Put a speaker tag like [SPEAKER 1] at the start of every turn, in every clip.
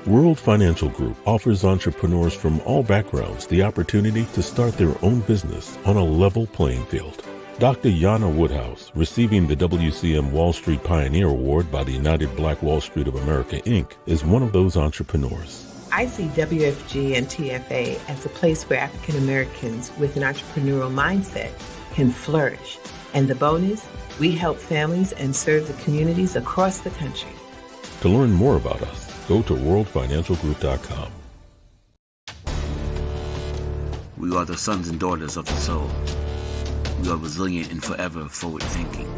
[SPEAKER 1] World Financial Group offers entrepreneurs from all backgrounds the opportunity to start their own business on a level playing field. Dr. Yana Woodhouse, receiving the WCM Wall Street Pioneer Award by the United Black Wall Street of America, Inc., is one of those entrepreneurs.
[SPEAKER 2] I see WFG and TFA as a place where African Americans with an entrepreneurial mindset can flourish. And the bonus, we help families and serve the communities across the country.
[SPEAKER 1] To learn more about us, go to worldfinancialgroup.com.
[SPEAKER 3] We are the sons and daughters of the soul. We are resilient and forever forward-thinking.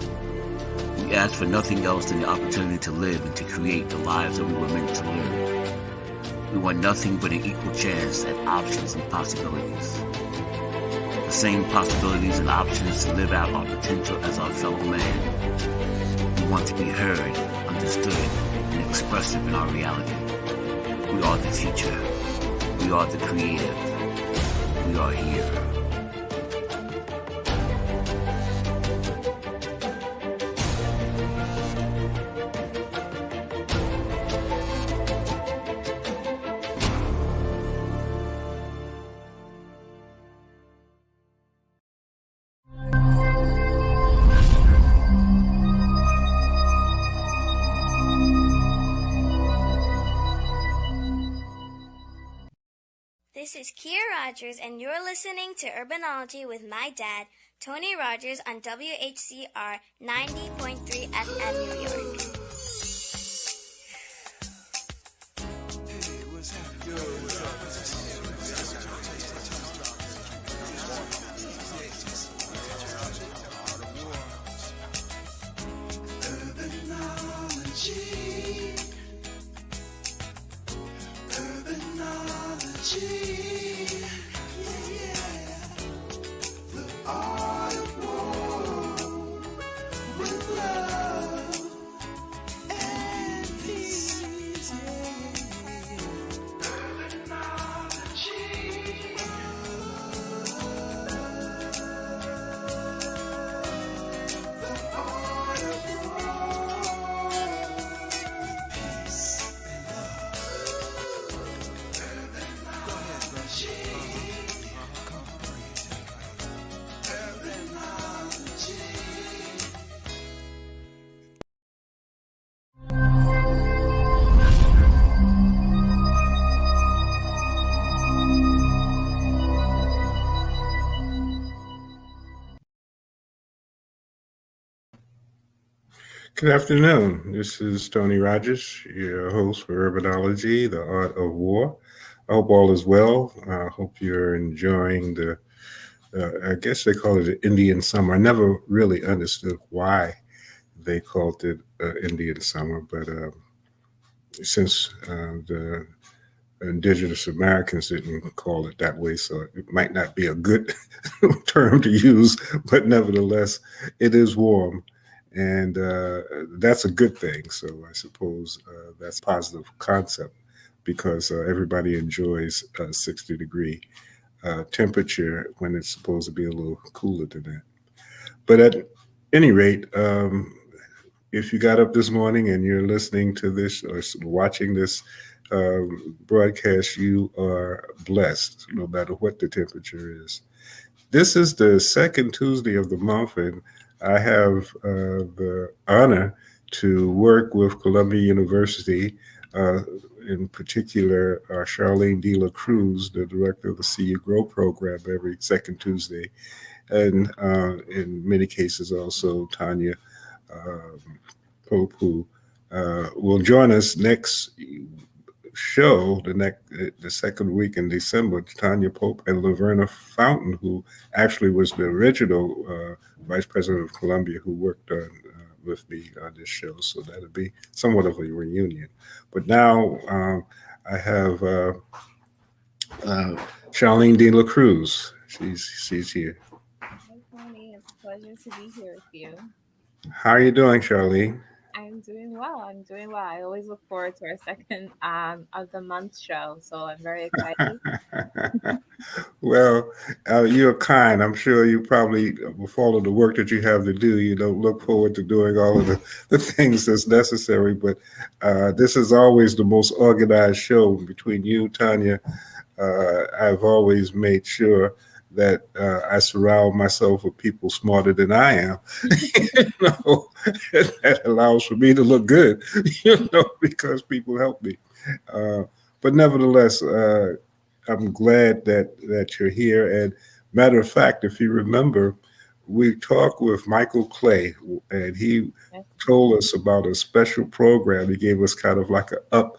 [SPEAKER 3] We ask for nothing else than the opportunity to live and to create the lives that we were meant to live. We want nothing but an equal chance at options and possibilities. The same possibilities and options to live out our potential as our fellow man. We want to be heard, understood, and expressive in our reality. We are the future. We are the creative. We are here.
[SPEAKER 4] This is Kia Rogers, and you're listening to Urbanology with my dad, Tony Rogers, on WHCR 90.3 FM New York.
[SPEAKER 5] Good afternoon. This is Tony Rogers, your host for Urbanology, the Art of War. I hope all is well. I hope you're enjoying I guess they call it the Indian summer. I never really understood why they called it Indian summer, but since the Indigenous Americans didn't call it that way, so it might not be a good term to use, but nevertheless, it is warm. And that's a good thing. So I suppose that's a positive concept because everybody enjoys 60-degree temperature when it's supposed to be a little cooler than that. But at any rate, if you got up this morning and you're listening to this or watching this broadcast, you are blessed no matter what the temperature is. This is the second Tuesday of the month, and I have the honor to work with Columbia University, in particular Charlene De La Cruz, the director of the See You Grow program, every second Tuesday, and in many cases also Tanya Pope, who will join us next show, the second week in December. Tanya Pope and Laverna Fountain, who actually was the original Vice President of Columbia who worked with me on this show. So that'll be somewhat of a reunion. But now I have Charlene De La Cruz. She's here.
[SPEAKER 6] Hi, Tony. It's a pleasure to be here with you.
[SPEAKER 5] How are you doing, Charlene?
[SPEAKER 6] I'm I'm doing well. I'm doing well. I always look forward to our second of the month show, so I'm very excited.
[SPEAKER 5] Well, you're kind. I'm sure you probably, with all of the work that you have to do, you don't look forward to doing all of the things that's necessary. But this is always the most organized show between you, Tanya. I've always made sure that I surround myself with people smarter than I am. That allows for me to look good, because people help me. Uh, but nevertheless, I'm glad that you're here. And matter of fact, if you remember, we talked with Michael Clay, and he
[SPEAKER 6] Yes.
[SPEAKER 5] told us about a special program. He gave us kind of like a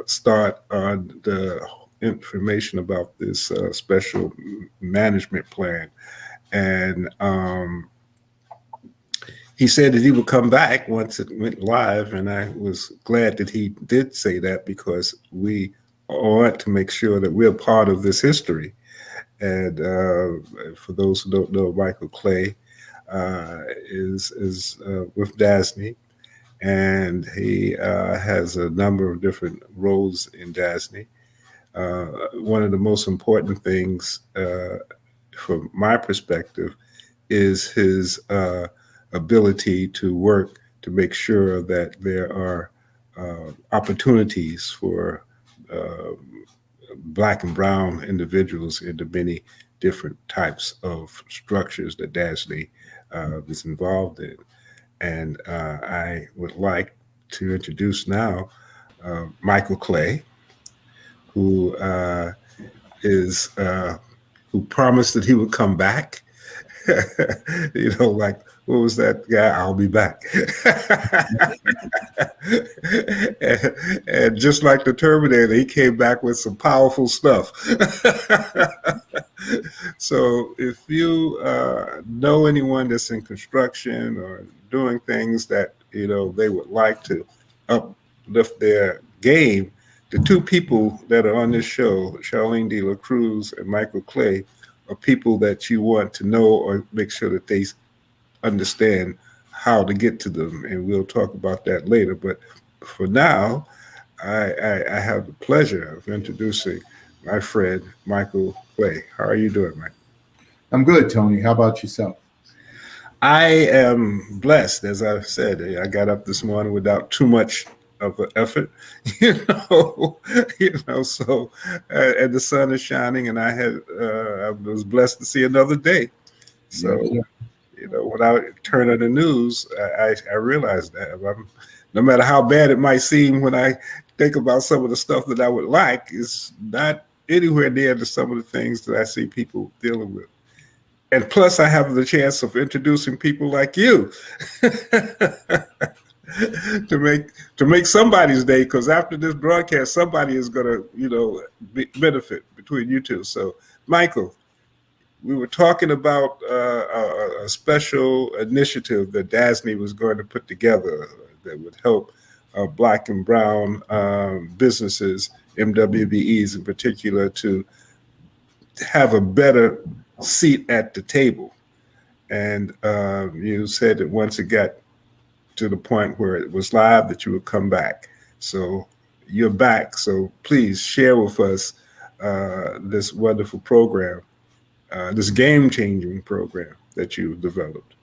[SPEAKER 5] start on the information about this special management plan. And he said that he would come back once it went live, and I was glad that he did say that, because we want to make sure that we're part of this history. And for those who don't know, Michael Clay is with DASNY, and he has a number of different roles in DASNY. One of the most important things, from my perspective, is his ability to work to make sure that there are opportunities for uh, Black and brown individuals into many different types of structures that DASNY is involved in. And I would like to introduce now Michael Clay, who is who promised that he would come back. Like, what was that guy? I'll be back. and just like the Terminator, he came back with some powerful stuff. So if you know anyone that's in construction or doing things that they would like to uplift their game, the two people that are on this show, Charlene De La Cruz and Michael Clay, are people that you want to know or make sure that they understand how to get to them. And we'll talk about that later. But for now, I have the pleasure of introducing my friend, Michael Clay. How are you doing, Mike?
[SPEAKER 7] I'm good, Tony. How about yourself?
[SPEAKER 5] I am blessed. As I said, I got up this morning without too much of an effort, so, and the sun is shining, and I was blessed to see another day. So, when I turn on the news, I realize that no matter how bad it might seem when I think about some of the stuff that I would like, it's not anywhere near to some of the things that I see people dealing with. And plus, I have the chance of introducing people like you to make somebody's day. Because after this broadcast, somebody is going to, benefit between you two. So, Michael, we were talking about a special initiative that DASNY was going to put together that would help Black and brown businesses, MWBEs in particular, to have a better seat at the table. And you said that once it got to the point where it was live, that you would come back. So you're back. So please share with us this wonderful program, this game-changing program that you've developed.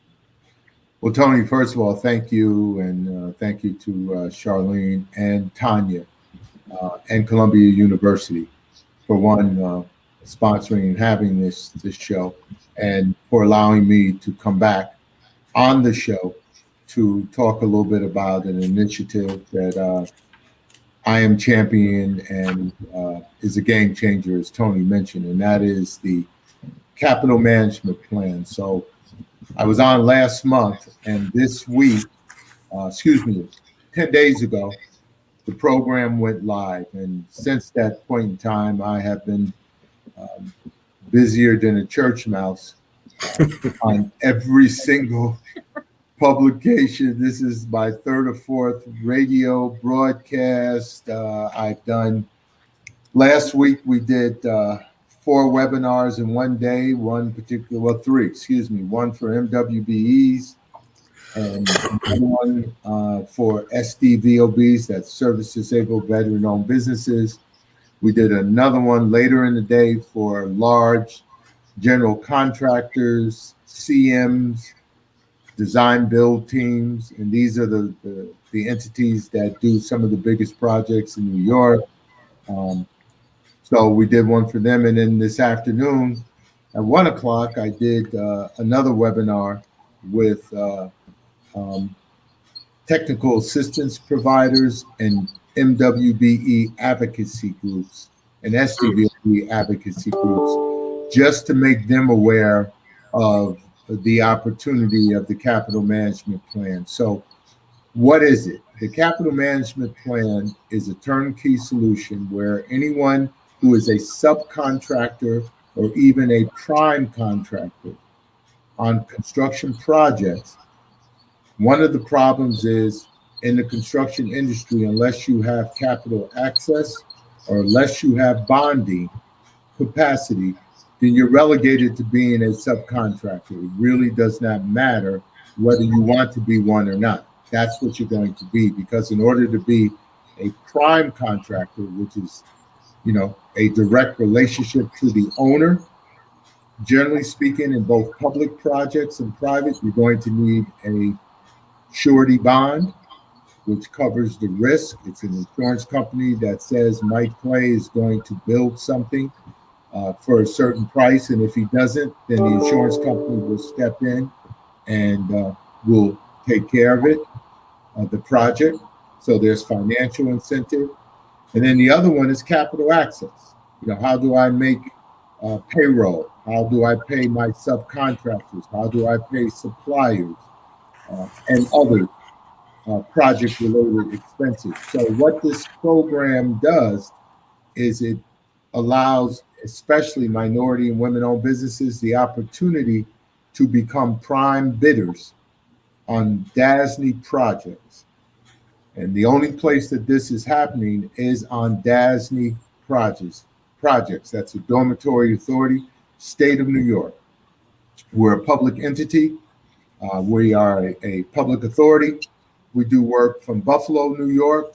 [SPEAKER 7] Well, Tony, first of all, thank you, and thank you to Charlene and Tanya and Columbia University for sponsoring and having this show, and for allowing me to come back on the show to talk a little bit about an initiative that I am championing and is a game changer, as Tony mentioned, and that is the capital management plan. So I was on last month, and this week, 10 days ago, the program went live. And since that point in time, I have been busier than a church mouse on every single publication. This is my third or fourth radio broadcast. I've done, last week we did 4 webinars in one day, one for MWBEs, and another one for SDVOBs, that's Service Disabled Veteran-Owned Businesses. We did another one later in the day for large general contractors, CMs, design build teams, and these are the entities that do some of the biggest projects in New York. So we did one for them, and then this afternoon at 1 o'clock, I did another webinar with technical assistance providers and MWBE advocacy groups and SDVOB advocacy groups, just to make them aware of the opportunity of the capital management plan. So what is it? The capital management plan is a turnkey solution where anyone who is a subcontractor or even a prime contractor on construction projects, one of the problems is in the construction industry, unless you have capital access or unless you have bonding capacity, then you're relegated to being a subcontractor. It really does not matter whether you want to be one or not. That's what you're going to be, because in order to be a prime contractor, which is, a direct relationship to the owner, generally speaking, in both public projects and private, you're going to need a surety bond, which covers the risk. It's an insurance company that says Mike Clay is going to build something for a certain price, and if he doesn't, then the insurance company will step in and will take care of it, the project. So there's financial incentive. And then the other one is capital access. How do I make payroll? How do I pay my subcontractors? How do I pay suppliers and other project-related expenses? So what this program does is it allows especially minority and women-owned businesses the opportunity to become prime bidders on DASNY projects. And the only place that this is happening is on DASNY projects. That's a dormitory authority, state of New York. We're a public entity. We are a public authority. We do work from Buffalo, New York,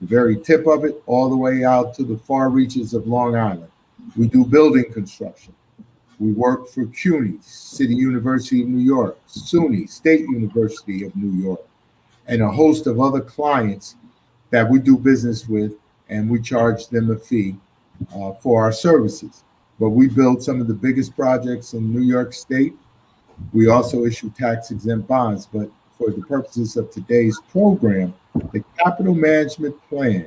[SPEAKER 7] the very tip of it, all the way out to the far reaches of Long Island. We do building construction. We work for CUNY, City University of New York, SUNY, State University of New York, and a host of other clients that we do business with, and we charge them a fee for our services. But we build some of the biggest projects in New York State. We also issue tax-exempt bonds, but for the purposes of today's program, the capital management plan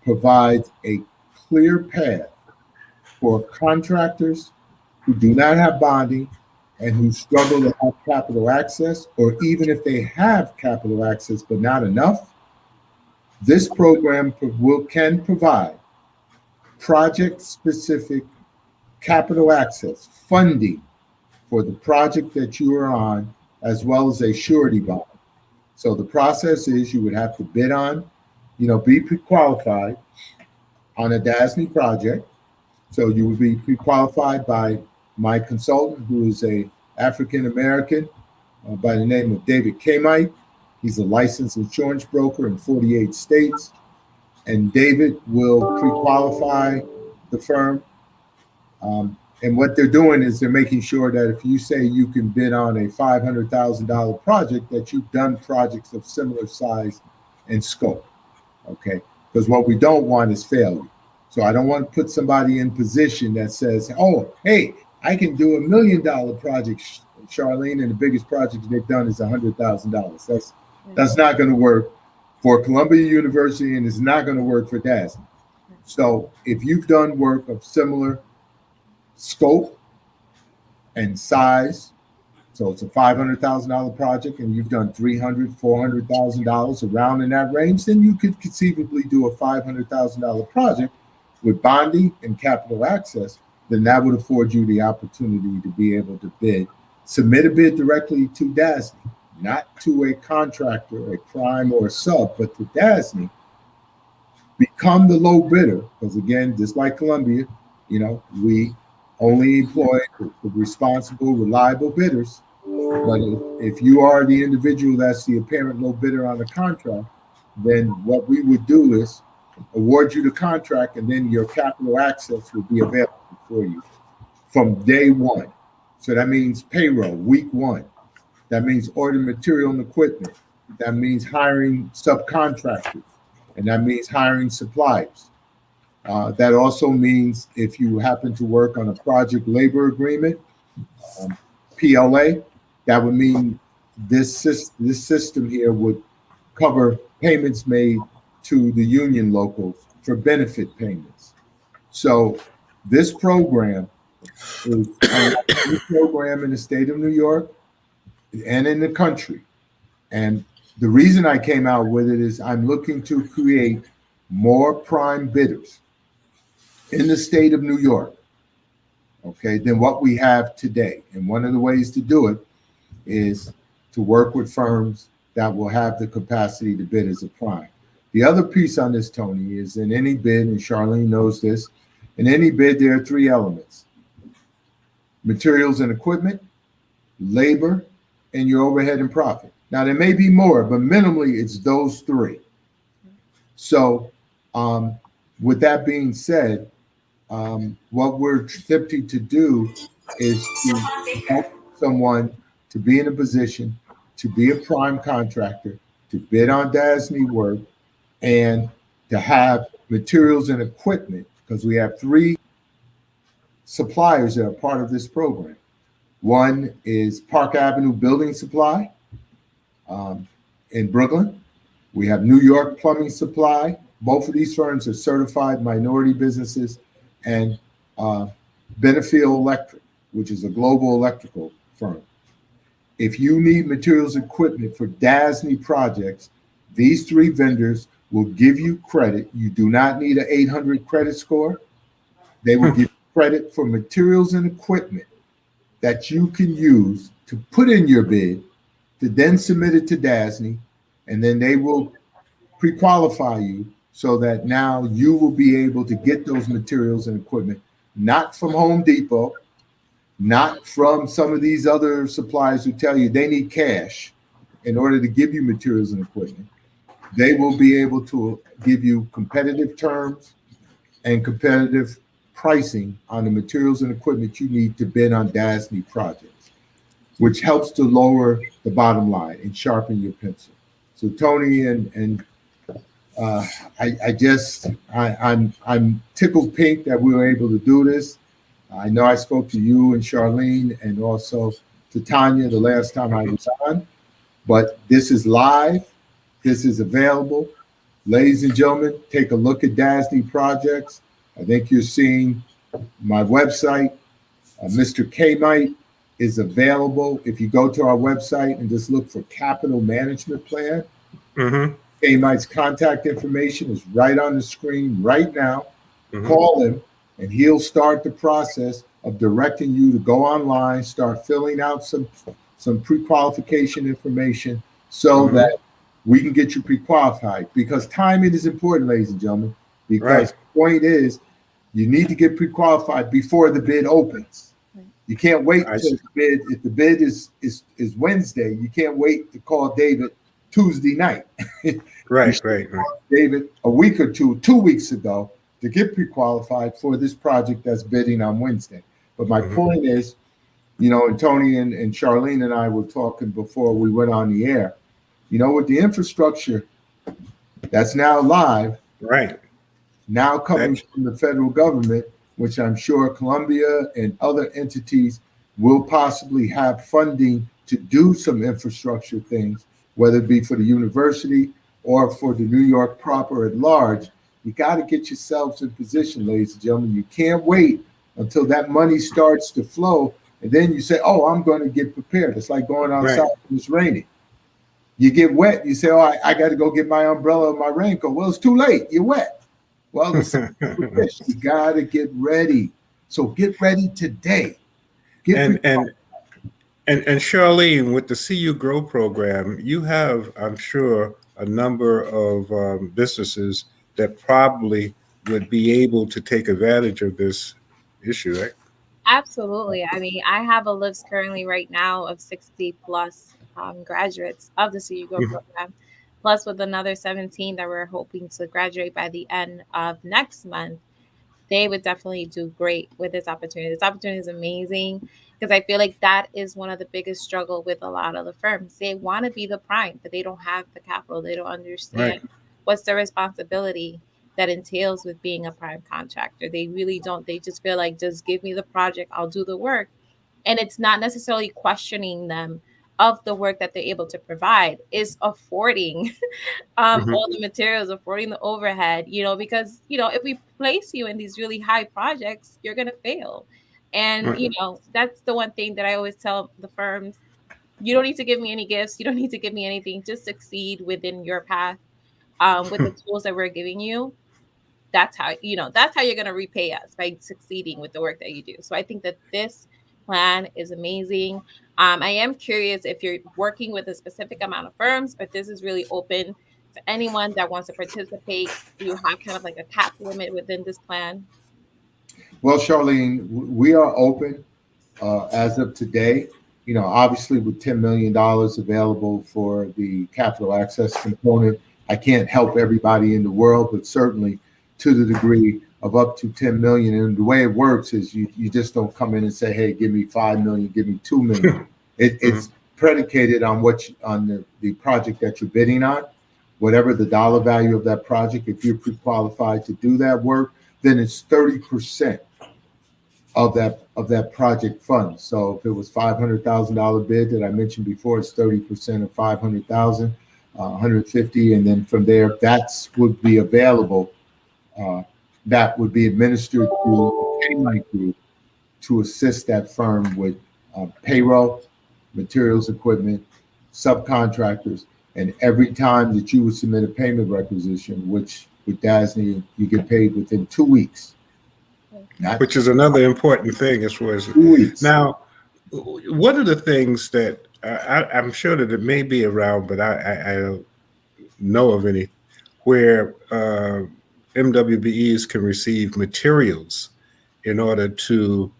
[SPEAKER 7] provides a clear path for contractors who do not have bonding and who struggle to have capital access, or even if they have capital access but not enough. This program can provide project-specific capital access funding for the project that you are on, as well as a surety bond. So the process is you would have to bid on, be pre-qualified on a DASNY project. So you would be pre-qualified by my consultant, who is a African-American by the name of David Kamite. He's a licensed insurance broker in 48 states. And David will pre-qualify the firm. And what they're doing is they're making sure that if you say you can bid on a $500,000 project, that you've done projects of similar size and scope, okay? Because what we don't want is failure. So I don't want to put somebody in position that says, oh, hey, I can do $1 million project, Charlene, and the biggest project they've done is $100,000. That's not going to work for Columbia University, and it's not going to work for DASNY. So if you've done work of similar scope and size, so it's a $500,000 project and you've done $300,000, $400,000 around in that range, then you could conceivably do a $500,000 project with bonding and capital access. Then that would afford you the opportunity to be able to bid, submit a bid directly to DASNY, not to a contractor, a prime or a sub, but to DASNY. Become the low bidder, because again, just like Columbia, we only employ the responsible, reliable bidders. But if you are the individual that's the apparent low bidder on the contract, then what we would do is award you the contract, and then your capital access will be available for you from day one. So that means payroll, week one. That means ordering material and equipment. That means hiring subcontractors. And that means hiring suppliers. That also means if you happen to work on a project labor agreement, PLA, that would mean this system here would cover payments made to the union locals for benefit payments. So this program is unlike any program in the state of New York and in the country. And the reason I came out with it is I'm looking to create more prime bidders in the state of New York, okay, than what we have today. And one of the ways to do it is to work with firms that will have the capacity to bid as a prime. The other piece on this, Tony, is in any bid, and Charlene knows this, in any bid, there are three elements: materials and equipment, labor, and your overhead and profit. Now, there may be more, but minimally, it's those three. So, with that being said, what we're attempting to do is to help someone to be in a position to be a prime contractor, to bid on DASNY work, and to have materials and equipment, because we have three suppliers that are part of this program. One is Park Avenue Building Supply in Brooklyn. We have New York Plumbing Supply. Both of these firms are certified minority businesses, and Benefield Electric, which is a global electrical firm. If you need materials and equipment for DASNY projects, these three vendors will give you credit. You do not need an 800 credit score. They will give you credit for materials and equipment that you can use to put in your bid, to then submit it to DASNY, and then they will pre-qualify you so that now you will be able to get those materials and equipment, not from Home Depot, not from some of these other suppliers who tell you they need cash in order to give you materials and equipment. They will be able to give you competitive terms and competitive pricing on the materials and equipment you need to bid on DASNY projects, which helps to lower the bottom line and sharpen your pencil. So Tony I'm tickled pink that we were able to do this. I know I spoke to you and Charlene and also to Tanya the last time I was on, but this is live. This is available. Ladies and gentlemen, take a look at DASNY projects. I think you're seeing my website. Mr. K-Mite is available. If you go to our website and just look for Capital Management Plan, K-Mite's contact information is right on the screen right now. Call him, and he'll start the process of directing you to go online, start filling out some pre-qualification information so that we can get you pre-qualified. Because timing is important, ladies and gentlemen, because the point is you need to get pre-qualified before the bid opens. You can't wait until the bid. If the bid is Wednesday, you can't wait to call David Tuesday night. Right. David a week or 2 weeks ago to get pre-qualified for this project that's bidding on Wednesday. But my point is, and Tony and Charlene and I were talking before we went on the air, with the infrastructure that's now live, now coming from the federal government, which I'm sure Columbia and other entities will possibly have funding to do some infrastructure things, whether it be for the university or for the New York proper at large. You got to get yourselves in position, ladies and gentlemen. You can't wait until that money starts to flow, and then you say, oh, I'm going to get prepared. It's like going outside when it's raining. You get wet. You say, oh, I got to go get my umbrella or my raincoat. Well, it's too late. You're wet. Well, you got to get ready. So get ready today.
[SPEAKER 5] And Charlene, with the CU Grow program, you have, I'm sure, a number of businesses that probably would be able to take advantage of this issue, right?
[SPEAKER 6] Absolutely. I mean, I have a list currently right now of 60 plus graduates of the CU
[SPEAKER 5] Mhm.
[SPEAKER 6] program, plus with another 17 that we're hoping to graduate by the end of next month. They would definitely do great with this opportunity. This opportunity is amazing because I feel like that is one of the biggest struggle with a lot of the firms. They want to be the prime, but they don't have the capital. They don't
[SPEAKER 5] Right.
[SPEAKER 6] understand what's the responsibility that entails with being a prime contractor. They really don't. They just feel like just give me the project, I'll do the work. And it's not necessarily questioning them of the work that they're able to provide, is affording
[SPEAKER 5] Mhm.
[SPEAKER 6] all the materials, affording the overhead, because, if we place you in these really high projects, you're going to fail. And,
[SPEAKER 5] Right.
[SPEAKER 6] that's the one thing that I always tell the firms: you don't need to give me any gifts. You don't need to give me anything. Just succeed within your path with the tools that we're giving you. That's how you're going to repay us, by succeeding with the work that you do. So I think that this plan is amazing. I am curious if you're working with a specific amount of firms, or if this is really open to anyone that wants to participate. Do you have kind of like a cap limit within this plan?
[SPEAKER 7] Well, Charlene, we are open as of today. Obviously, with $10 million available for the capital access component, I can't help everybody in the world, but certainly to the degree of up to 10 million. And the way it works is you just don't come in and say, "Hey, give me 5 million, give me 2 million." It's
[SPEAKER 5] Mhm.
[SPEAKER 7] predicated on the project that you're bidding on, whatever the dollar value of that project. If you're pre-qualified to do that work, then it's 30% of that project fund. So if it was $500,000 bid that I mentioned before, it's 30% of 500,000, 150, and then from there, that's would be available. Uh, that would be administered through the K-Mite Group to assist that firm with payroll, materials, equipment, subcontractors, and every time that you would submit a payment requisition, which with DASNY you get paid within 2 weeks, not
[SPEAKER 5] Which is another important thing as far as
[SPEAKER 7] 2 weeks.
[SPEAKER 5] now. One of the things that I'm sure that it may be around, but I don't know of any where MWBEs can receive materials in order to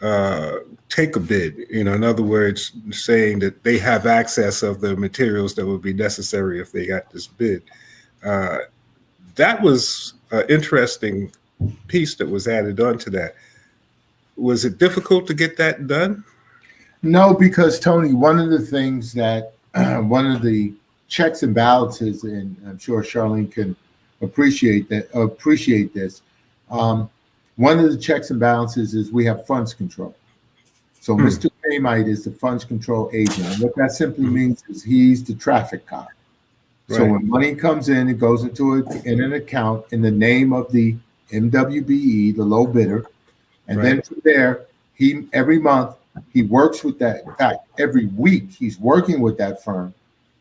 [SPEAKER 5] uh, take a bid. In other words, saying that they have access of the materials that would be necessary if they got this bid. Uh, that was an interesting piece that was added onto that. Was it difficult to get that done?
[SPEAKER 7] No, because Tony, one of the things that one of the checks and balances, and I'm sure Charlene can appreciate this. Um, One of the checks and balances is we have funds control. So
[SPEAKER 5] Hmm.
[SPEAKER 7] Mr. Kamite is the funds control agent. And what that simply
[SPEAKER 5] Mhm.
[SPEAKER 7] means is he's the traffic cop. So
[SPEAKER 5] Right,
[SPEAKER 7] when money comes in, it goes in an account in the name of the MWBE, the low bidder, and
[SPEAKER 5] right,
[SPEAKER 7] then from there, he every month he works with that. In fact, every week he's working with that firm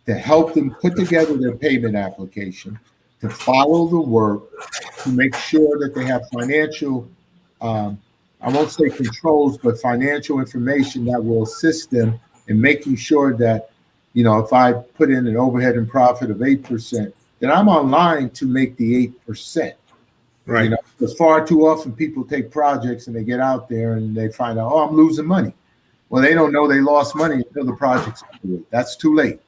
[SPEAKER 7] to help them put together their payment application, to follow the work, to make sure that they have financial, um, I won't say controls, but financial information that will assist them in making sure that, if I put in an overhead and profit of 8%, then I'm online to make the 8%.
[SPEAKER 5] right,
[SPEAKER 7] Because far too often people take projects and they get out there and they find out, oh, I'm losing money. Well, they don't know they lost money until the project's over with. That's too late.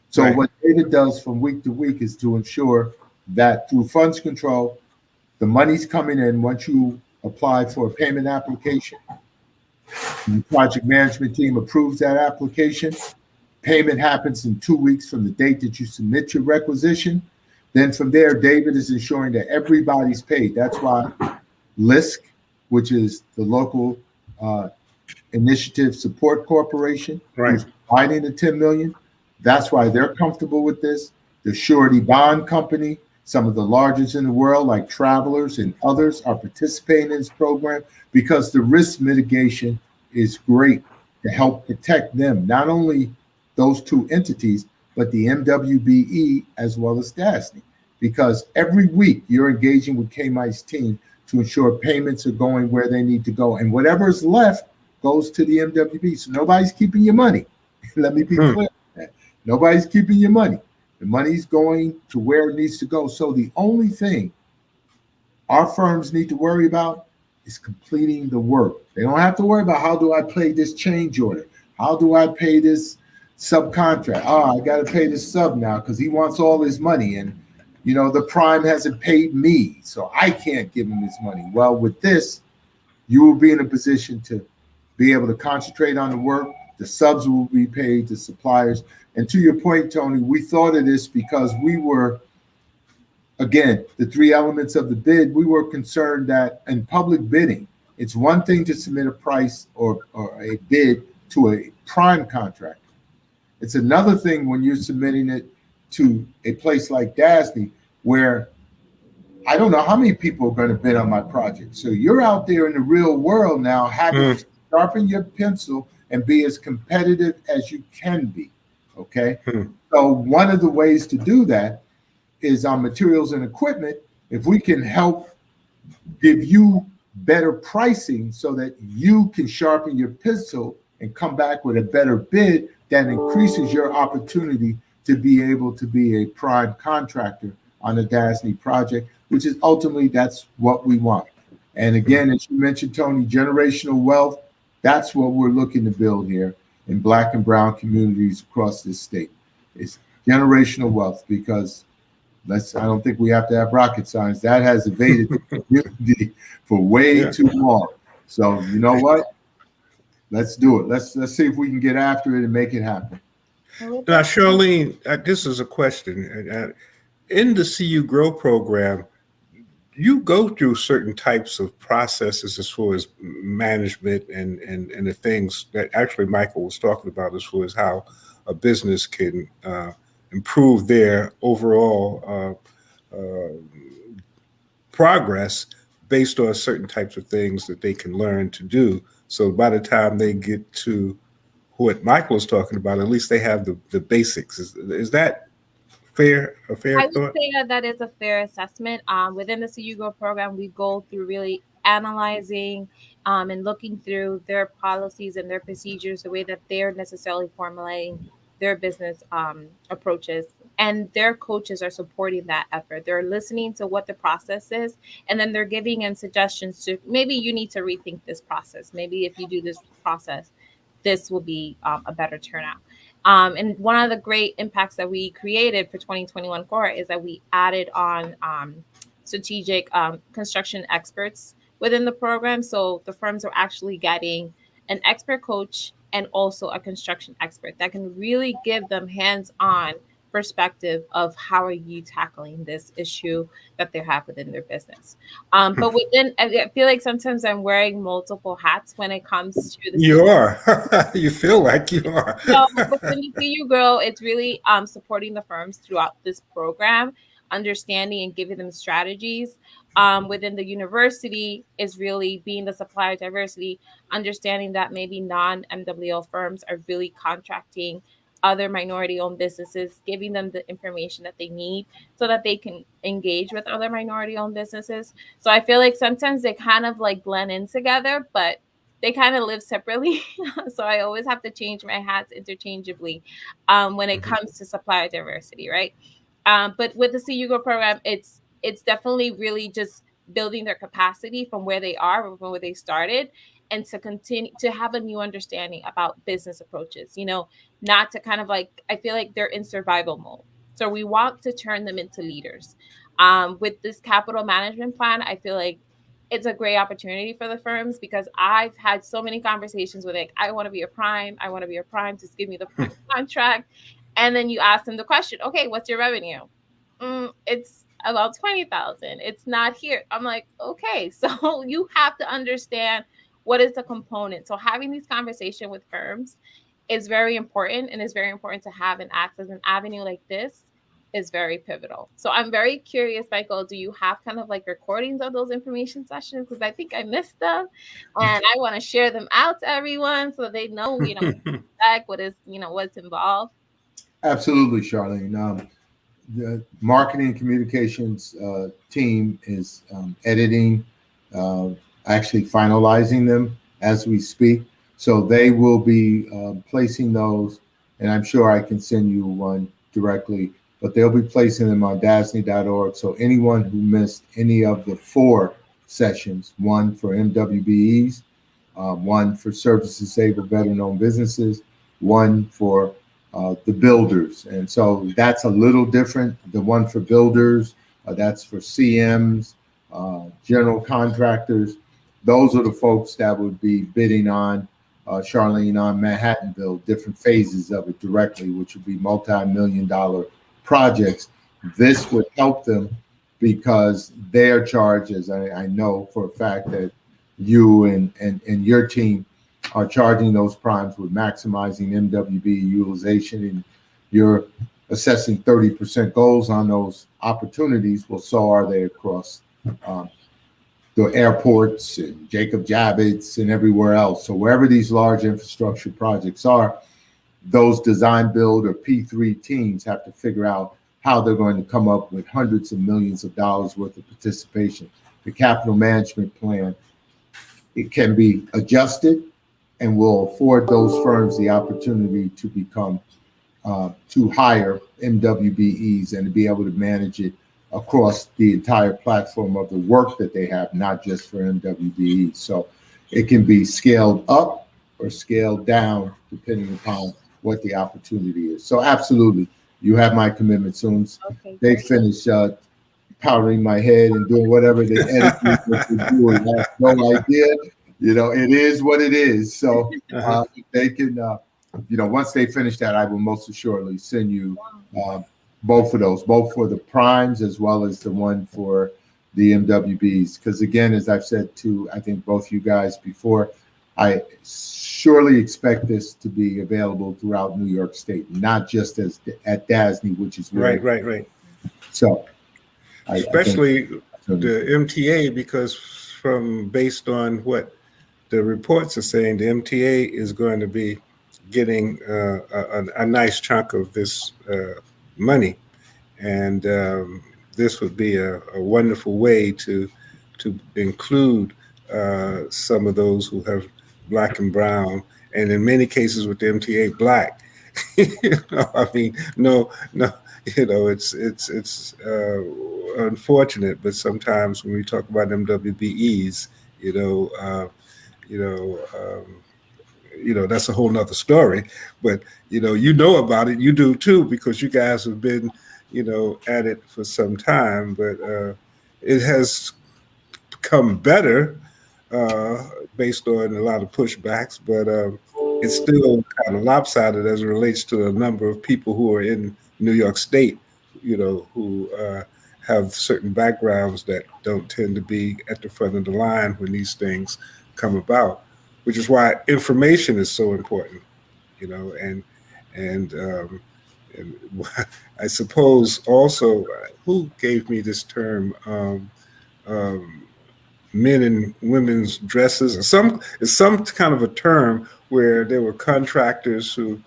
[SPEAKER 7] So
[SPEAKER 5] right,
[SPEAKER 7] what David does from week to week is to ensure that through funds control, the money's coming in once you apply for a payment application. The project management team approves that application. Payment happens in 2 weeks from the date that you submit your requisition. Then from there, David is ensuring that everybody's paid. That's why LISC, which is the local uh, Initiative Support Corporation,
[SPEAKER 5] right.
[SPEAKER 7] who's providing the 10 million. That's why they're comfortable with this. The Surety Bond Company, some of the largest in the world, like Travelers and others, are participating in this program because the risk mitigation is great to help protect them, not only those two entities, but the MWBE as well as DASNY. Because every week you're engaging with KMI's team to ensure payments are going where they need to go. And whatever's left goes to the MWB. So nobody's keeping your money. Let me be
[SPEAKER 5] Hmm.
[SPEAKER 7] clear on that. Nobody's keeping your money. The money's going to where it needs to go. So the only thing our firms need to worry about is completing the work. They don't have to worry about how do I pay this change order? How do I pay this subcontract? I got to pay this sub now because he wants all his money. And, the prime hasn't paid me, so I can't give him his money. Well, with this, you will be in a position to be able to concentrate on the work. The subs will be paid to suppliers. And to your point, Tony, we thought of this because we were, again, the three elements of the bid, we were concerned that in public bidding, it's one thing to submit a price or a bid to a prime contractor. It's another thing when you're submitting it to a place like DASNY, where I don't know how many people are going to bid on my project. So you're out there in the real world now having to sharpen your pencil and be as competitive as you can be, okay? So one of the ways to do that is on materials and equipment. If we can help give you better pricing so that you can sharpen your pencil and come back with a better bid, that increases your opportunity to be able to be a prime contractor on a DASNY project, which is ultimately, that's what we want. And again, as you mentioned, Tony, generational wealth, that's what we're looking to build here in Black and brown communities across this state. It's generational wealth, because I don't think we have to have rocket science. That has evaded the community for way too long. So you know what? Let's do it. Let's see if we can get after it and make it happen.
[SPEAKER 5] Now, Charlene, this is a question. In the CU Grow program, you go through certain types of processes as far as management and the things that actually Michael was talking about, as far as how a business can improve their overall progress based on certain types of things that they can learn to do. So by the time they get to what Michael was talking about, at least they have the basics. Is that fair? A fair
[SPEAKER 6] I would
[SPEAKER 5] thought?
[SPEAKER 6] say that is a fair assessment. Within the CU Grow program, we go through really analyzing and looking through their policies and their procedures, the way that they're necessarily formulating their business approaches. And their coaches are supporting that effort. They're listening to what the process is, and then they're giving them suggestions to, maybe you need to rethink this process. Maybe if you do this process, this will be a better turnout. And one of the great impacts that we created for 2021 core is that we added on strategic construction experts within the program. So the firms are actually getting an expert coach and also a construction expert that can really give them hands-on perspective of how are you tackling this issue that they have within their business. But within, I feel like sometimes I'm wearing multiple hats when it comes to the
[SPEAKER 5] You are. You feel like you are.
[SPEAKER 6] so within the CU Grow, it's really supporting the firms throughout this program, understanding and giving them strategies. Within the university is really being the supplier diversity, understanding that maybe non-MWO firms are really contracting other minority-owned businesses, giving them the information that they need so that they can engage with other minority-owned businesses. So I feel like sometimes they kind of like blend in together, but they kind of live separately. So I always have to change my hats interchangeably when it comes to supplier diversity, right? But with the CU Grow program, it's definitely really just building their capacity from where they are, from where they started, and to continue to have a new understanding about business approaches, not to kind of like, I feel like they're in survival mode. So we want to turn them into leaders. With this capital management plan, I feel like it's a great opportunity for the firms, because I've had so many conversations with like, I want to be a prime. I want to be a prime. Just give me the prime contract. And then you ask them the question, okay, what's your revenue? It's about 20,000. It's not here. I'm like, okay, so you have to understand what is the component. So having these conversations with firms is very important, and it's very important to have an access, an avenue like this is very pivotal. So I'm very curious, Michael, do you have kind of like recordings of those information sessions? Because I think I missed them, and I want to share them out to everyone so they know, what is, what's involved.
[SPEAKER 7] Absolutely, Charlene. The marketing communications team is editing, actually finalizing them as we speak. So they will be placing those, and I'm sure I can send you one directly, but they'll be placing them on DASNY.org. So anyone who missed any of the 4 sessions, one for MWBEs, one for service-disabled veteran-owned businesses, one for the builders. And so that's a little different. The one for builders, that's for CMs, general contractors. Those are the folks that would be bidding on, Charlene, on Manhattanville, different phases of it directly, which would be multi-million-dollar projects. This would help them because their charges, I know for a fact that you and your team are charging those primes with maximizing MWB utilization, and you're assessing 30% goals on those opportunities. Well, so are they across the airports and Jacob Javits and everywhere else. So wherever these large infrastructure projects are, those design build or P3 teams have to figure out how they're going to come up with hundreds of millions of dollars worth of participation. The capital management plan, it can be adjusted and will afford those firms the opportunity to become to hire MWBEs and to be able to manage it across the entire platform of the work that they have, not just for MWBEs. So it can be scaled up or scaled down depending upon what the opportunity is. So absolutely, you have my commitment. Soon as they finish powdering my head and doing whatever the editing that they do, and have no idea. You know, it is what it is. So they can, you know, once they finish that, I will most assuredly send you both of those, both for the primes as well as the one for the MWBs. Because again, as I've said to, I think both you guys before, I surely expect this to be available throughout New York State, not just as at DASNY, which is where
[SPEAKER 5] right.
[SPEAKER 7] So,
[SPEAKER 5] especially the MTA, because based on what the reports are saying, the MTA is going to be getting a nice chunk of this money, and this would be a wonderful way to include some of those who have Black and brown, and in many cases with the MTA, Black. I mean, no, it's unfortunate, but sometimes when we talk about MWBEs, that's a whole nother story. But you know about it. You do too, because you guys have been, at it for some time. But it has become better based on a lot of pushbacks. But it's still kind of lopsided as it relates to a number of people who are in New York State, who have certain backgrounds that don't tend to be at the front of the line when these things come about, which is why information is so important, and I suppose also, who gave me this term, men and women's dresses, or some kind of a term where there were contractors who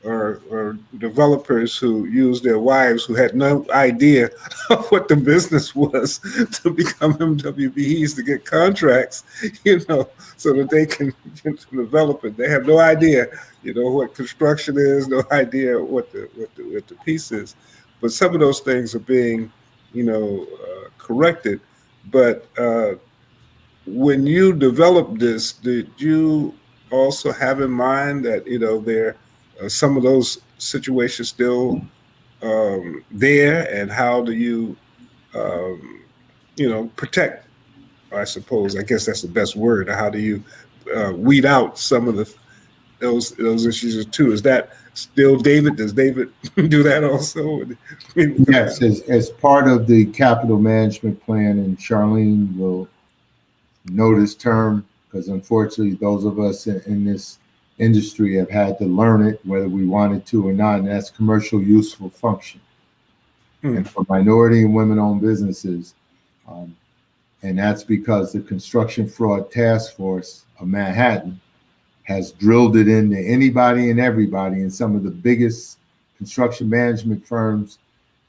[SPEAKER 5] or developers who used their wives who had no idea of what the business was to become MWBEs to get contracts, so that they can develop it. They have no idea, what construction is, no idea what the piece is. But some of those things are being, corrected. But when you developed this, did you also have in mind that, there some of those situations still there, and how do you, protect? I suppose, I guess that's the best word. How do you weed out some of those issues too? Is that still David? Does David do that also?
[SPEAKER 7] Yes, as part of the capital management plan, and Charlene will know this term because unfortunately those of us in this industry have had to learn it, whether we wanted to or not, and that's commercial useful function. And for minority and women-owned businesses, and that's because the Construction Fraud Task Force of Manhattan has drilled it into anybody and everybody, and some of the biggest construction management firms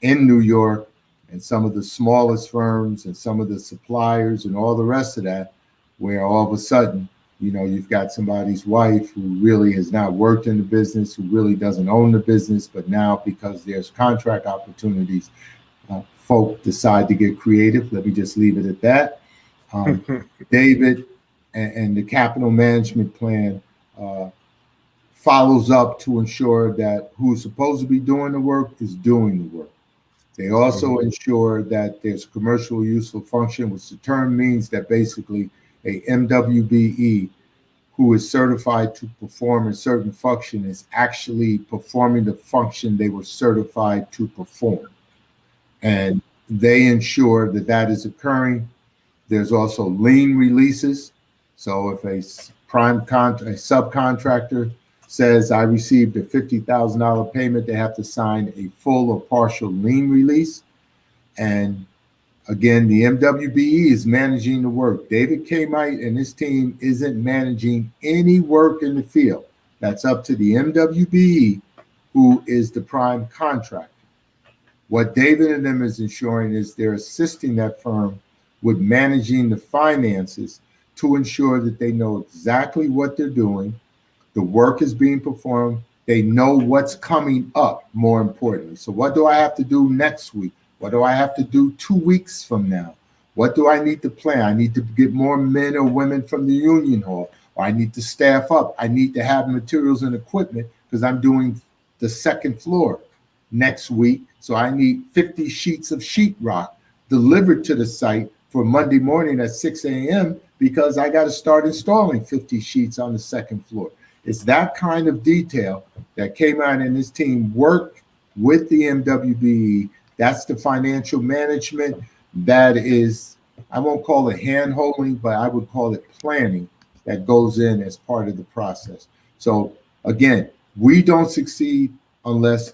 [SPEAKER 7] in New York, and some of the smallest firms, and some of the suppliers, and all the rest of that, where all of a sudden, you've got somebody's wife who really has not worked in the business, who really doesn't own the business, but now because there's contract opportunities, folk decide to get creative. Let me just leave it at that. David and the capital management plan follows up to ensure that who's supposed to be doing the work is doing the work. They also ensure that there's commercial useful function, which the term means that basically a MWBE who is certified to perform a certain function is actually performing the function they were certified to perform. And they ensure that that is occurring. There's also lien releases. So if a subcontractor says I received a $50,000 payment, they have to sign a full or partial lien release. And again, the MWBE is managing the work. David Kamite and his team isn't managing any work in the field. That's up to the MWBE, who is the prime contractor. What David and them is ensuring is they're assisting that firm with managing the finances to ensure that they know exactly what they're doing. The work is being performed. They know what's coming up, more importantly. So what do I have to do next week? What do I have to do 2 weeks from now? What do I need to plan? I need to get more men or women from the union hall, or I need to staff up. I need to have materials and equipment because I'm doing the second floor next week. So I need 50 sheets of sheetrock delivered to the site for Monday morning at 6 a.m. because I got to start installing 50 sheets on the second floor. It's that kind of detail that Kamite and his team work with the MWBE. That's the financial management. That is, I won't call it hand-holding, but I would call it planning that goes in as part of the process. So again, we don't succeed unless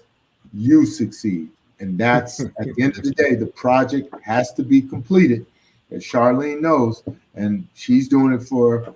[SPEAKER 7] you succeed. And that's, at the end of the day, the project has to be completed, as Charlene knows, and she's doing it for,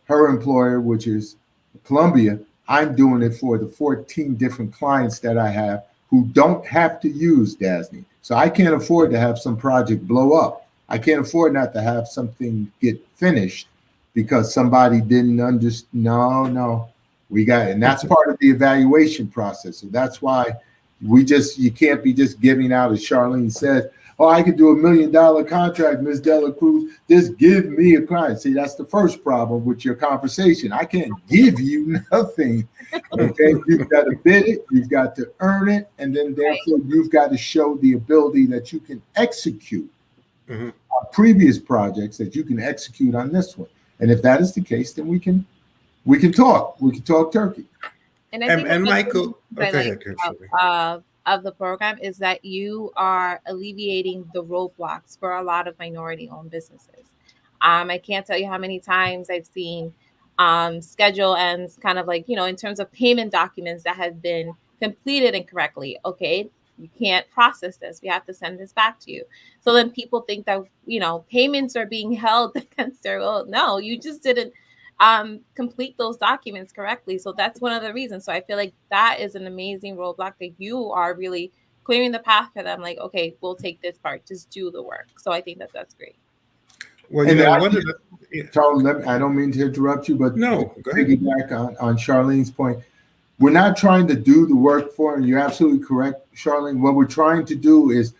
[SPEAKER 7] her employer, which is Columbia. I'm doing it for the 14 different clients that I have who don't have to use DASNY. So I can't afford to have some project blow up. I can't afford not to have something get finished because somebody didn't understand. No, we got it. And that's part of the evaluation process. So that's why you can't be just giving out, as Charlene said, oh, I could do $1 million contract, Ms. Dela Cruz. Just give me a client. See, that's the first problem with your conversation. I can't give you nothing. Okay, you've got to bid it, you've got to earn it, and then therefore you've got to show the ability that you can execute on previous projects that you can execute on this one. And if that is the case, then we can talk. We can talk turkey.
[SPEAKER 6] And I think
[SPEAKER 5] Michael,
[SPEAKER 6] of the program is that you are alleviating the roadblocks for a lot of minority-owned businesses. I can't tell you how many times I've seen schedule ends kind of like, in terms of payment documents that have been completed incorrectly. Okay, you can't process this. We have to send this back to you. So then people think that, payments are being held against their will. No, you just didn't complete those documents correctly. So that's one of the reasons. So I feel like that is an amazing roadblock that you are really clearing the path for them. Like, okay, we'll take this part, just do the work. So I think that's great.
[SPEAKER 5] Well,
[SPEAKER 7] Charles, I don't mean to interrupt you, but
[SPEAKER 5] no, go ahead.
[SPEAKER 7] Piggyback on Charlene's point. We're not trying to do the work for them. You're absolutely correct, Charlene. What we're trying to do is,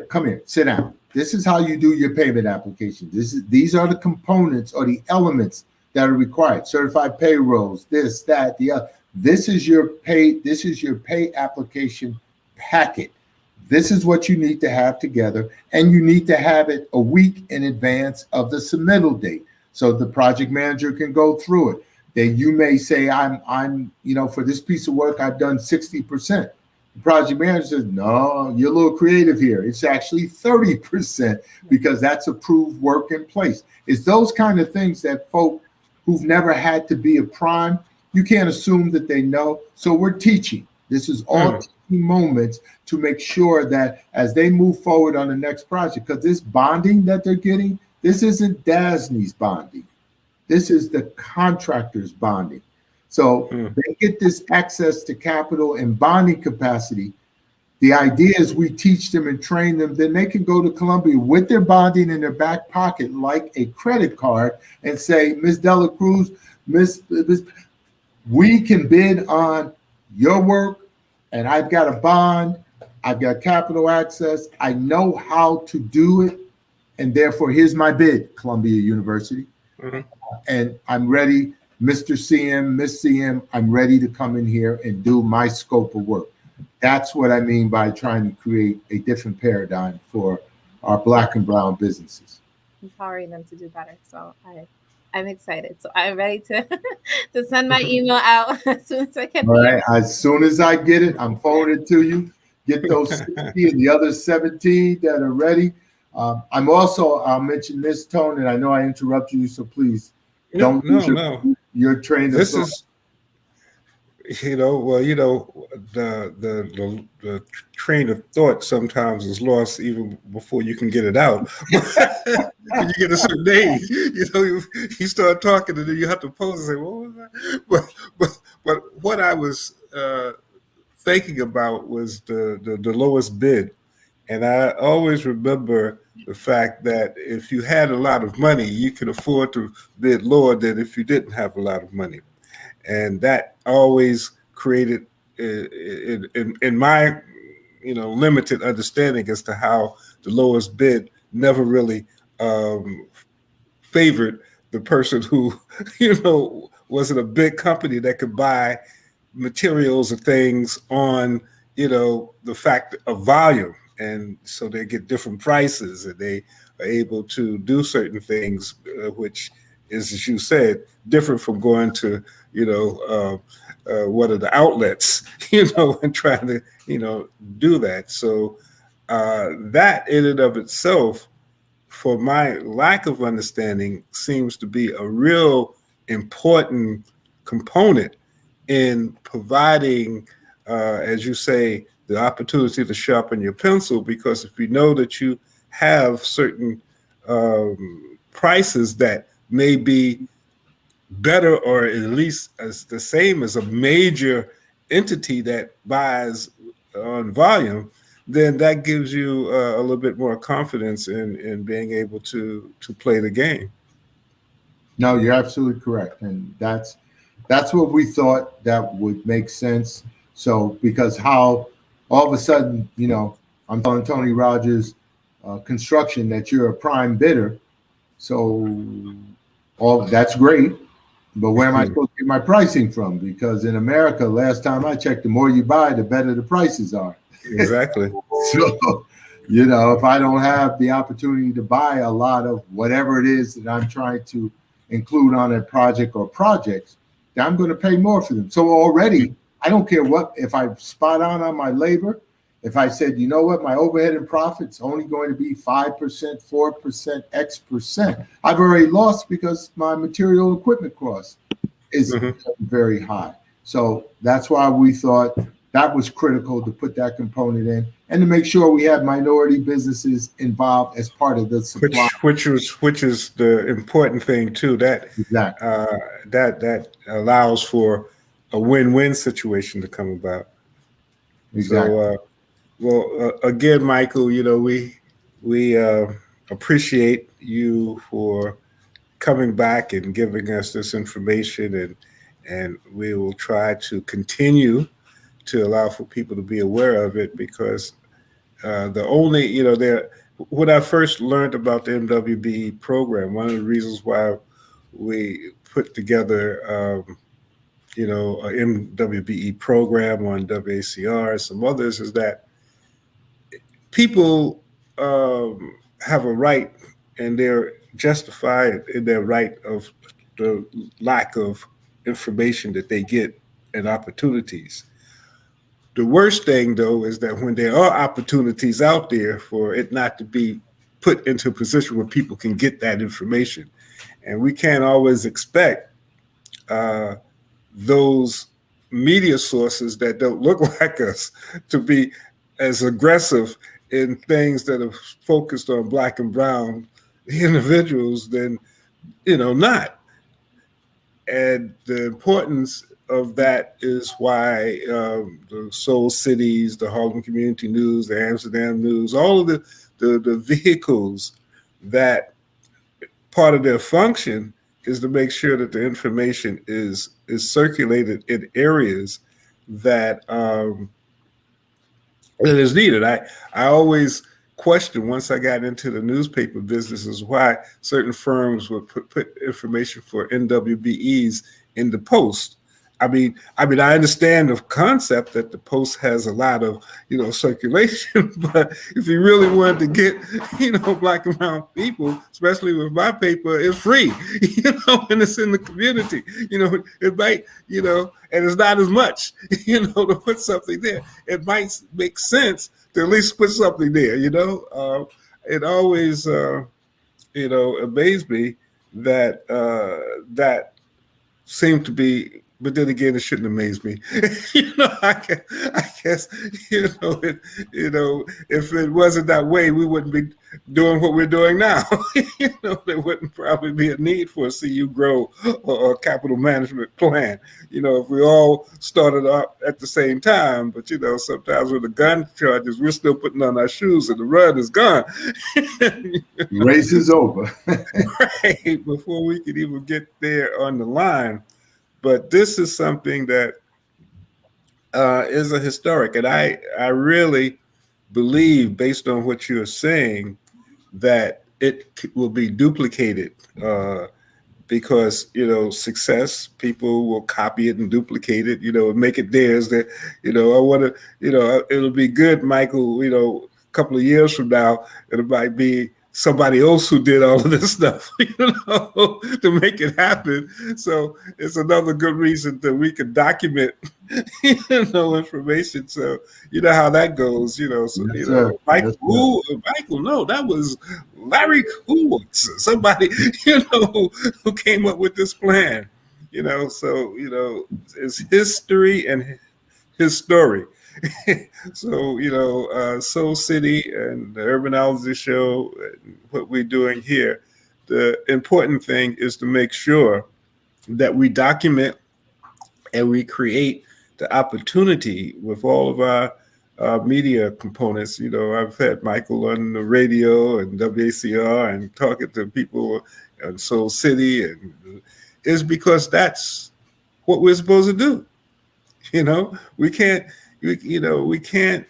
[SPEAKER 7] come here, sit down. This is how you do your payment application. These are the components or the elements that are required. Certified payrolls, this, that, the other. This is your pay application packet. This is what you need to have together, and you need to have it a week in advance of the submittal date so the project manager can go through it. Then you may say, I'm for this piece of work, I've done 60%. The project manager says, no, you're a little creative here. It's actually 30% because that's approved work in place. It's those kind of things that folk who've never had to be a prime, you can't assume that they know. So we're teaching. This is all teaching moments to make sure that as they move forward on the next project, because this bonding that they're getting, this isn't DASNY's bonding. This is the contractor's bonding. So they get this access to capital and bonding capacity. The idea is we teach them and train them, then they can go to Columbia with their bonding in their back pocket like a credit card and say, Ms. Dela Cruz, we can bid on your work, and I've got a bond, I've got capital access, I know how to do it, And therefore, here's my bid, Columbia University.
[SPEAKER 5] Mm-hmm.
[SPEAKER 7] And I'm ready, Mr. CM, Miss CM, I'm ready to come in here and do my scope of work. That's what I mean by trying to create a different paradigm for our Black and brown businesses.
[SPEAKER 6] Empowering them to do better. So I'm excited. So I'm ready to to send my email out as soon as I can.
[SPEAKER 7] All right. As soon as I get it, I'm forwarding it to you. Get those 60 and the other 17 that are ready. I'll mention this, Tone, and I know I interrupted you, so please don't lose your train of thought.
[SPEAKER 5] The train of thought sometimes is lost even before you can get it out. When you get a certain age, you start talking and then you have to pause and say, "What was that?" But what I was thinking about was the lowest bid, and I always remember the fact that if you had a lot of money, you could afford to bid lower than if you didn't have a lot of money. And that always created, in my limited understanding as to how the lowest bid never really favored the person who wasn't a big company that could buy materials and things on the fact of volume, and so they get different prices and they are able to do certain things, which is, as you said, different from going to one of the outlets, and trying to, do that. So that in and of itself, for my lack of understanding, seems to be a real important component in providing, as you say, the opportunity to sharpen your pencil, because if you know that you have certain prices that may be better or at least as the same as a major entity that buys on volume, then that gives you a little bit more confidence in being able to play the game.
[SPEAKER 7] No, you're absolutely correct, and that's what we thought that would make sense. So because how all of a sudden, I'm telling Tony Rogers Construction that you're a prime bidder, so all that's great. But where am I supposed to get my pricing from? Because in America, last time I checked, the more you buy, the better the prices are.
[SPEAKER 5] Exactly.
[SPEAKER 7] So, if I don't have the opportunity to buy a lot of whatever it is that I'm trying to include on a project or projects, then I'm going to pay more for them. So already, I don't care if I'm spot on my labor. If I said, you know what, my overhead and profit's only going to be 5%, 4%, X%, I've already lost because my material equipment cost is very high. So that's why we thought that was critical to put that component in and to make sure we have minority businesses involved as part of the supply.
[SPEAKER 5] Which is the important thing too. That
[SPEAKER 7] exactly.
[SPEAKER 5] That allows for a win-win situation to come about.
[SPEAKER 7] Exactly.
[SPEAKER 5] So, again, Michael, we appreciate you for coming back and giving us this information, and we will try to continue to allow for people to be aware of it, because when I first learned about the MWBE program, one of the reasons why we put together a MWBE program on WACR and some others is that people have a right, and they're justified in their right of the lack of information that they get and opportunities. The worst thing, though, is that when there are opportunities out there, for it not to be put into a position where people can get that information. And we can't always expect those media sources that don't look like us to be as aggressive in things that are focused on Black and brown individuals than, not. And the importance of that is why the Soul Cities, the Harlem Community News, the Amsterdam News, all of the vehicles that part of their function is to make sure that the information is circulated in areas that it is needed. I always question once I got into the newspaper business is why certain firms would put information for NWBEs in the Post. I understand the concept that the Post has a lot of, circulation, but if you really wanted to get, Black and brown people, especially with my paper, it's free, and it's in the community, it might, and it's not as much, to put something there. It might make sense to at least put something there, it always, amazed me that that seemed to be, but then again, it shouldn't amaze me. I guess, if it wasn't that way, we wouldn't be doing what we're doing now. There wouldn't probably be a need for a CU Grow or a capital management plan. If we all started up at the same time, but sometimes with the gun charges, we're still putting on our shoes and the run is gone.
[SPEAKER 7] Race is over.
[SPEAKER 5] Right, before we could even get there on the line. But this is something that is a historic, and I really believe, based on what you're saying, that it will be duplicated because success, people will copy it and duplicate it, and make it theirs. That I want to, it'll be good, Michael. A couple of years from now, it might be somebody else who did all of this stuff, to make it happen. So it's another good reason that we can document, information. So how that goes. So
[SPEAKER 7] Yes,
[SPEAKER 5] Michael, no, that was Larry Coolitz, somebody, who came up with this plan. So it's history and his story. So, Soul City and the Urbanology Show, and what we're doing here, the important thing is to make sure that we document and we create the opportunity with all of our media components. I've had Michael on the radio and WACR and talking to people in Soul City, and is because that's what we're supposed to do. We can't. We can't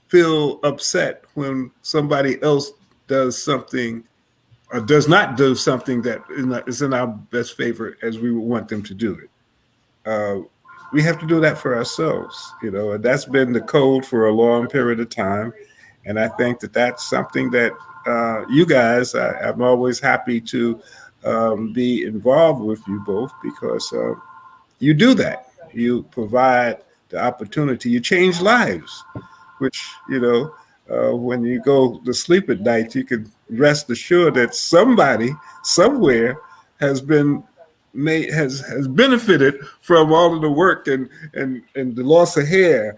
[SPEAKER 5] feel upset when somebody else does something or does not do something that is in our best favor as we would want them to do it. We have to do that for ourselves, and that's been the code for a long period of time. And I think that that's something that you guys, I'm always happy to be involved with you both, because you do that. You provide the opportunity, you change lives, which, when you go to sleep at night, you can rest assured that somebody somewhere has been has benefited from all of the work and the loss of hair.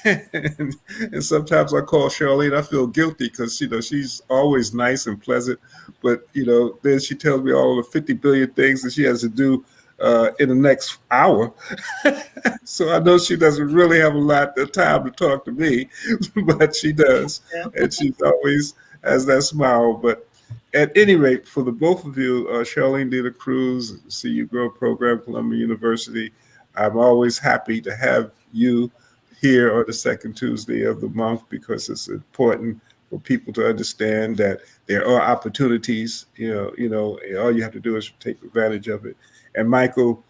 [SPEAKER 5] and sometimes I call Charlene, I feel guilty because, she's always nice and pleasant, but, then she tells me all of the 50 billion things that she has to do in the next hour. So I know she doesn't really have a lot of time to talk to me, but she does. Yeah. And she's always has that smile. But at any rate, for the both of you, Charlene De La Cruz, CU Grow Program, Columbia University, I'm always happy to have you here on the second Tuesday of the month, because it's important for people to understand that there are opportunities. All you have to do is take advantage of it. And Michael,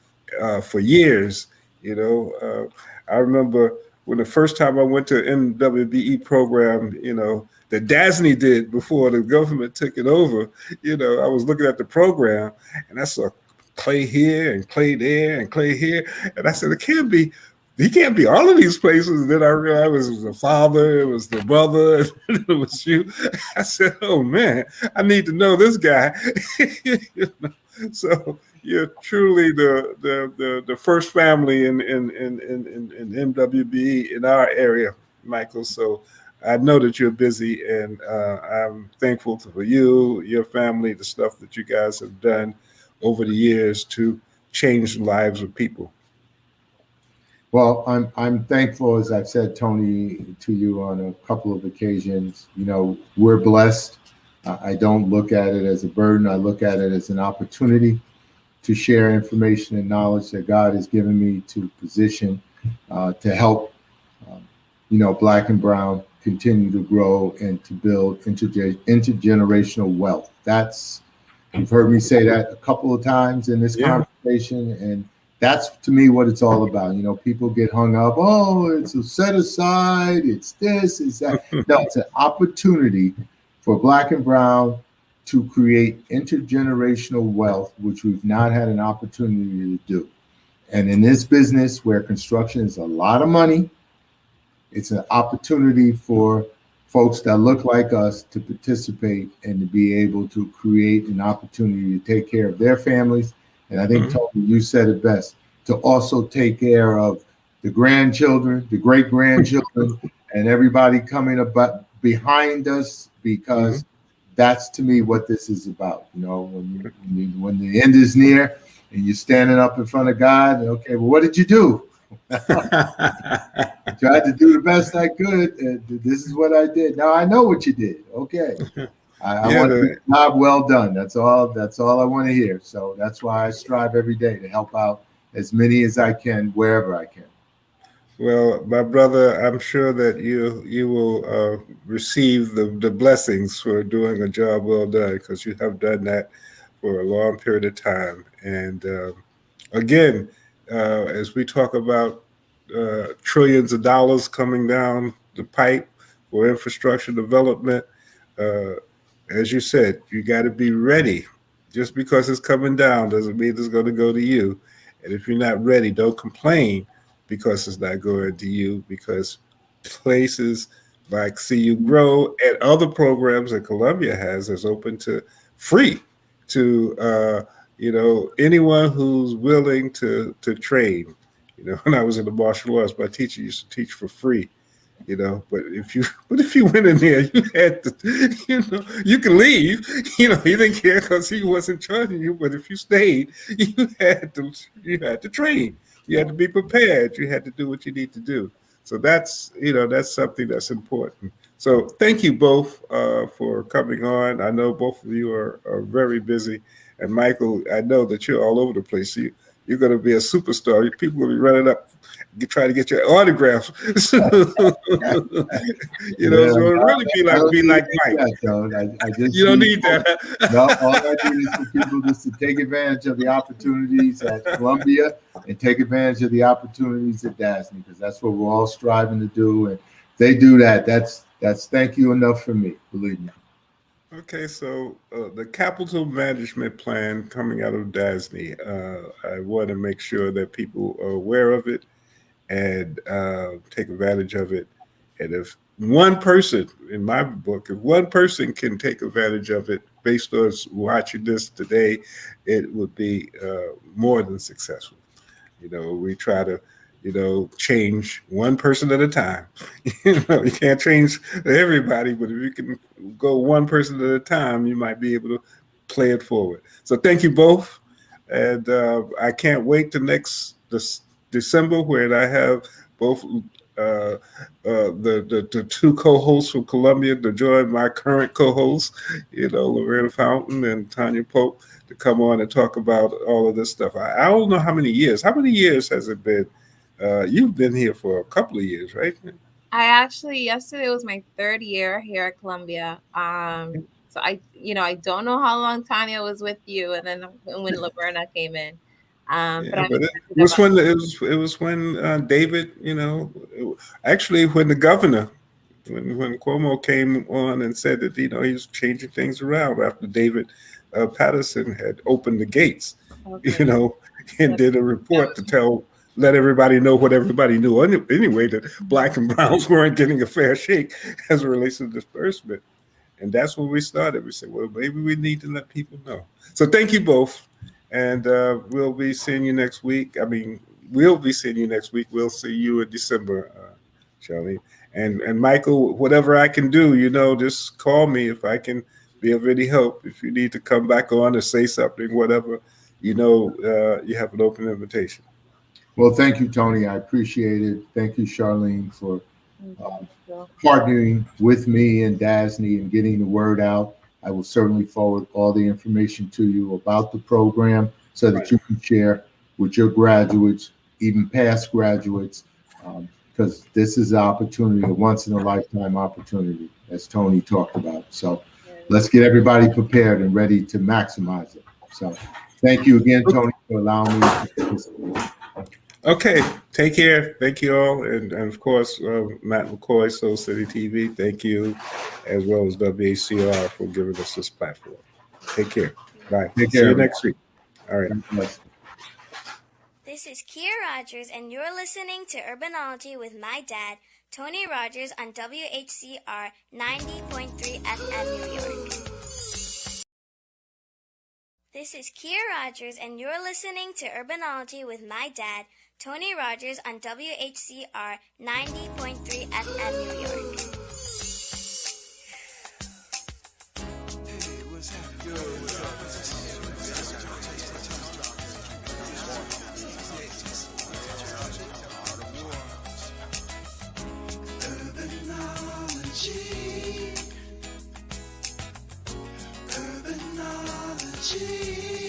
[SPEAKER 5] for years, I remember when the first time I went to NWBE program, that DASNY did before the government took it over, I was looking at the program and I saw clay here and clay there and clay here. And I said, he can't be all of these places. And then I realized it was the father, it was the brother, it was you. I said, oh man, I need to know this guy. So you're truly the first family in MWBE in our area, Michael. So I know that you're busy, and I'm thankful for you, your family, the stuff that you guys have done over the years to change the lives of people.
[SPEAKER 7] Well, I'm thankful, as I've said, Tony, to you on a couple of occasions. We're blessed. I don't look at it as a burden. I look at it as an opportunity to share information and knowledge that God has given me to position to help, Black and brown continue to grow and to build intergenerational wealth. You've heard me say that a couple of times in this conversation, and that's to me what it's all about. People get hung up. Oh, it's a set aside. It's this. It's that. No, it's an opportunity for Black and Brown to create intergenerational wealth, which we've not had an opportunity to do. And in this business where construction is a lot of money, it's an opportunity for folks that look like us to participate and to be able to create an opportunity to take care of their families. And I think, Tony, you said it best, to also take care of the grandchildren, the great-grandchildren, and everybody coming about behind us, because that's, to me, what this is about. When the end is near and you're standing up in front of God, okay, well, what did you do? I tried to do the best I could, and this is what I did. Now I know what you did. Okay. I want the job well done. That's all I want to hear. So that's why I strive every day to help out as many as I can, wherever I can.
[SPEAKER 5] Well, my brother, I'm sure that you will receive the blessings for doing a job well done, because you have done that for a long period of time. And again, as we talk about trillions of dollars coming down the pipe for infrastructure development, as you said, you got to be ready. Just because it's coming down doesn't mean it's going to go to you. And if you're not ready, don't complain because it's not going to you, because places like See You Grow and other programs that Columbia has is open to free to anyone who's willing to train. When I was in the martial arts, my teacher used to teach for free. But if you went in there, you had to, you can leave. He didn't care because he wasn't charging you. But if you stayed, you had to train. You had to be prepared. You had to do what you need to do. So that's something that's important. So thank you both for coming on. I know both of you are very busy. And Michael, I know that you're all over the place. You're going to be a superstar. People will be running up, trying to get your autographs. So it really be like Mike.
[SPEAKER 7] I just
[SPEAKER 5] you don't need that.
[SPEAKER 7] No, all I need is for people just to take advantage of the opportunities at Columbia and take advantage of the opportunities at DASNY, because that's what we're all striving to do. And they do that. That's thank you enough for me, believe me.
[SPEAKER 5] Okay, so the capital management plan coming out of DASNY, I want to make sure that people are aware of it and take advantage of it. And if one person, in my book, if one person can take advantage of it based on watching this today, it would be more than successful. We try to change one person at a time. You can't change everybody, but if you can go one person at a time, you might be able to play it forward. So thank you both. And I can't wait to this December, where I have both the two co-hosts from Columbia to join my current co-hosts, Loretta Fountain and Tanya Pope, to come on and talk about all of this stuff. I don't know how many years. How many years has it been? You've been here for a couple of years, right?
[SPEAKER 6] Yesterday was my third year here at Columbia. So I don't know how long Tanya was with you, and then when Laverna came in. But
[SPEAKER 5] it was when David, actually when the governor, when Cuomo came on and said that he was changing things around after David Patterson had opened the gates, and did a report to let everybody know what everybody knew anyway, that Black and Browns weren't getting a fair shake as it relates to disbursement. And that's when we started. We said, well, maybe we need to let people know. So thank you both. And we'll be seeing you next week. We'll be seeing you next week. We'll see you in December, Charlene. And Michael, whatever I can do, just call me if I can be of any help. If you need to come back on or say something, whatever, you have an open invitation.
[SPEAKER 7] Well, thank you, Tony. I appreciate it. Thank you, Charlene, for partnering with me and DASNY and getting the word out. I will certainly forward all the information to you about the program so that you can share with your graduates, even past graduates, because this is an opportunity, a once in a lifetime opportunity, as Tony talked about. So let's get everybody prepared and ready to maximize it. So thank you again, Tony, for allowing me to participate.
[SPEAKER 5] Okay, take care. Thank you all. And of course, Matt McCoy, Soul City TV, thank you, as well as WHCR for giving us this platform. Take care. Bye.
[SPEAKER 7] Take
[SPEAKER 5] See
[SPEAKER 7] care,
[SPEAKER 5] you next week. All right.
[SPEAKER 4] This is Kier Rogers, and you're listening to Urbanology with my dad, Tony Rogers, on WHCR 90.3 FM New York. This is Kier Rogers, and you're listening to Urbanology with my dad, Tony Rogers, on WHCR 90.3 FM New York.
[SPEAKER 8] Urbanology.